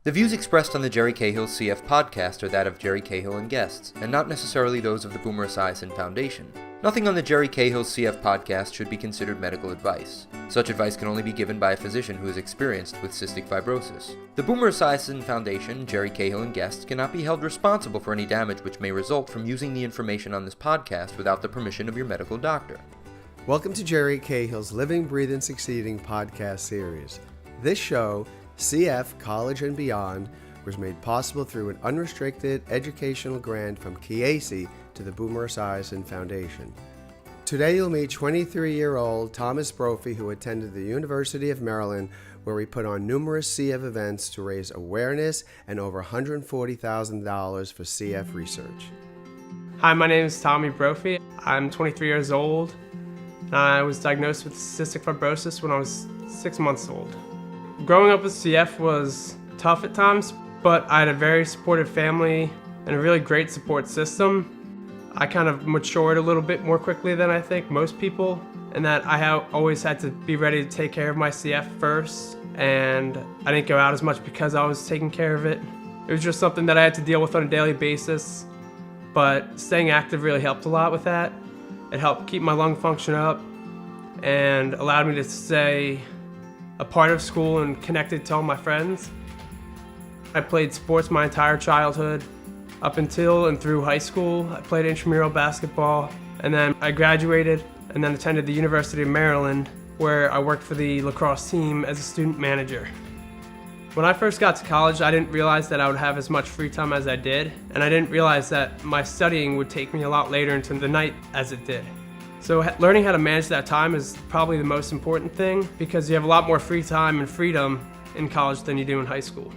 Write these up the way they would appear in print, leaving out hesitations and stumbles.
The views expressed on the Jerry Cahill CF podcast are that of Jerry Cahill and guests, and not necessarily those of the Boomer Esiason Foundation. Nothing on the Jerry Cahill CF podcast should be considered medical advice. Such advice can only be given by a physician who is experienced with cystic fibrosis. The Boomer Esiason Foundation, Jerry Cahill and guests cannot be held responsible for any damage which may result from using the information on this podcast without the permission of your medical doctor. Welcome to Jerry Cahill's Living, Breathing, Succeeding podcast series. This show, CF College and Beyond, was made possible through an unrestricted educational grant from Chiesi to the Boomer Esiason Foundation. Today you'll meet 23-year-old Thomas Brophy, who attended the University of Maryland, where he put on numerous CF events to raise awareness and over $140,000 for CF research. Hi, my name is Tommy Brophy. I'm 23 years old. I was diagnosed with cystic fibrosis when I was 6 months old. Growing up with CF was tough at times, but I had a very supportive family and a really great support system. I kind of matured a little bit more quickly than I think most people, in that I always had to be ready to take care of my CF first, and I didn't go out as much because I was taking care of it. It was just something that I had to deal with on a daily basis, but staying active really helped a lot with that. It helped keep my lung function up and allowed me to stay a part of school and connected to all my friends. I played sports my entire childhood. Up until and through high school, I played intramural basketball, and then I graduated and then attended the University of Maryland, where I worked for the lacrosse team as a student manager. When I first got to college, I didn't realize that I would have as much free time as I did, and I didn't realize that my studying would take me a lot later into the night as it did. So learning how to manage that time is probably the most important thing, because you have a lot more free time and freedom in college than you do in high school.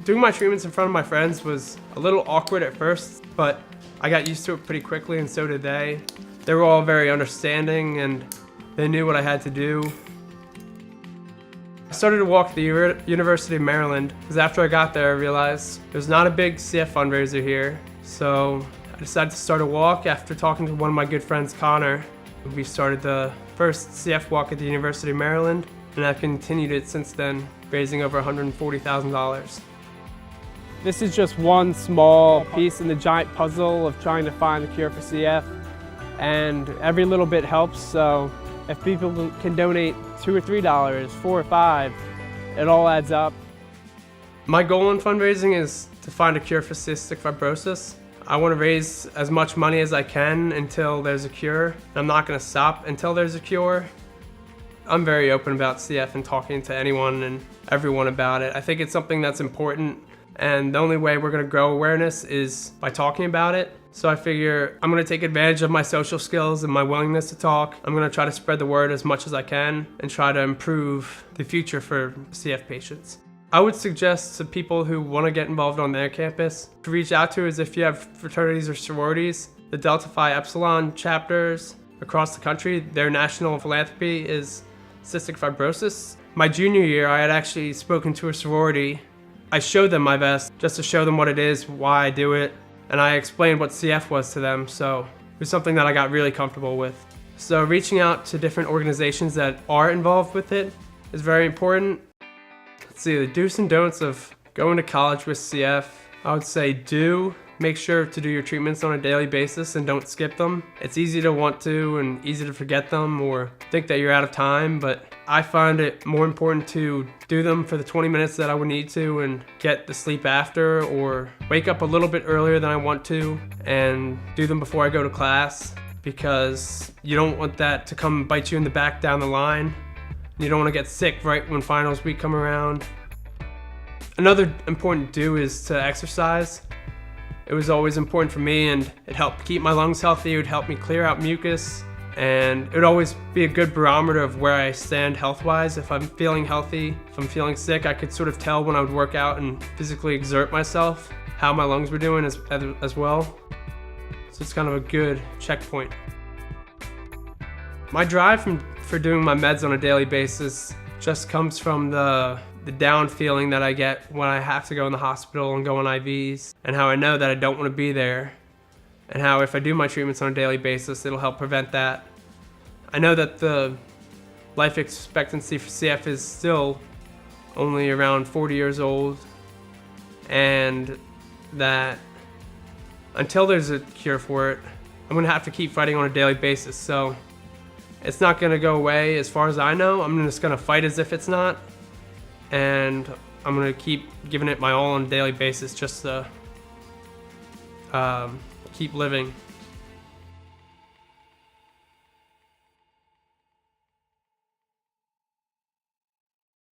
Doing my treatments in front of my friends was a little awkward at first, but I got used to it pretty quickly, and so did they. They were all very understanding, and they knew what I had to do. I started to walk at the University of Maryland because after I got there, I realized there's not a big CF fundraiser here, so I decided to start a walk after talking to one of my good friends, Connor. We started the first CF walk at the University of Maryland, and I've continued it since then, raising over $140,000. This is just one small piece in the giant puzzle of trying to find a cure for CF, and every little bit helps, so if people can donate $2 or $3, $4 or $5, it all adds up. My goal in fundraising is to find a cure for cystic fibrosis. I want to raise as much money as I can until there's a cure. I'm not going to stop until there's a cure. I'm very open about CF and talking to anyone and everyone about it. I think it's something that's important, and the only way we're going to grow awareness is by talking about it. So I figure I'm going to take advantage of my social skills and my willingness to talk. I'm going to try to spread the word as much as I can and try to improve the future for CF patients. I would suggest to people who want to get involved on their campus to reach out to us if you have fraternities or sororities. The Delta Phi Epsilon chapters across the country, their national philanthropy is cystic fibrosis. My junior year, I had actually spoken to a sorority. I showed them my vest just to show them what it is, why I do it, and I explained what CF was to them, so it was something that I got really comfortable with. So reaching out to different organizations that are involved with it is very important. Let's see, the do's and don'ts of going to college with CF. I would say make sure to do your treatments on a daily basis and don't skip them. It's easy to want to and easy to forget them or think that you're out of time, but I find it more important to do them for the 20 minutes that I would need to and get the sleep after, or wake up a little bit earlier than I want to and do them before I go to class, because you don't want that to come bite you in the back down the line. You don't want to get sick right when finals week come around. Another important do is to exercise. It was always important for me, and it helped keep my lungs healthy. It would help me clear out mucus, and it would always be a good barometer of where I stand health-wise. If I'm feeling healthy, if I'm feeling sick, I could sort of tell when I would work out and physically exert myself, how my lungs were doing as well. So it's kind of a good checkpoint. My drive for doing my meds on a daily basis just comes from the down feeling that I get when I have to go in the hospital and go on IVs, and how I know that I don't want to be there, and how if I do my treatments on a daily basis, it'll help prevent that. I know that the life expectancy for CF is still only around 40 years old, and that until there's a cure for it, I'm gonna have to keep fighting on a daily basis. So it's not gonna go away as far as I know. I'm just gonna fight as if it's not, and I'm gonna keep giving it my all on a daily basis just to keep living.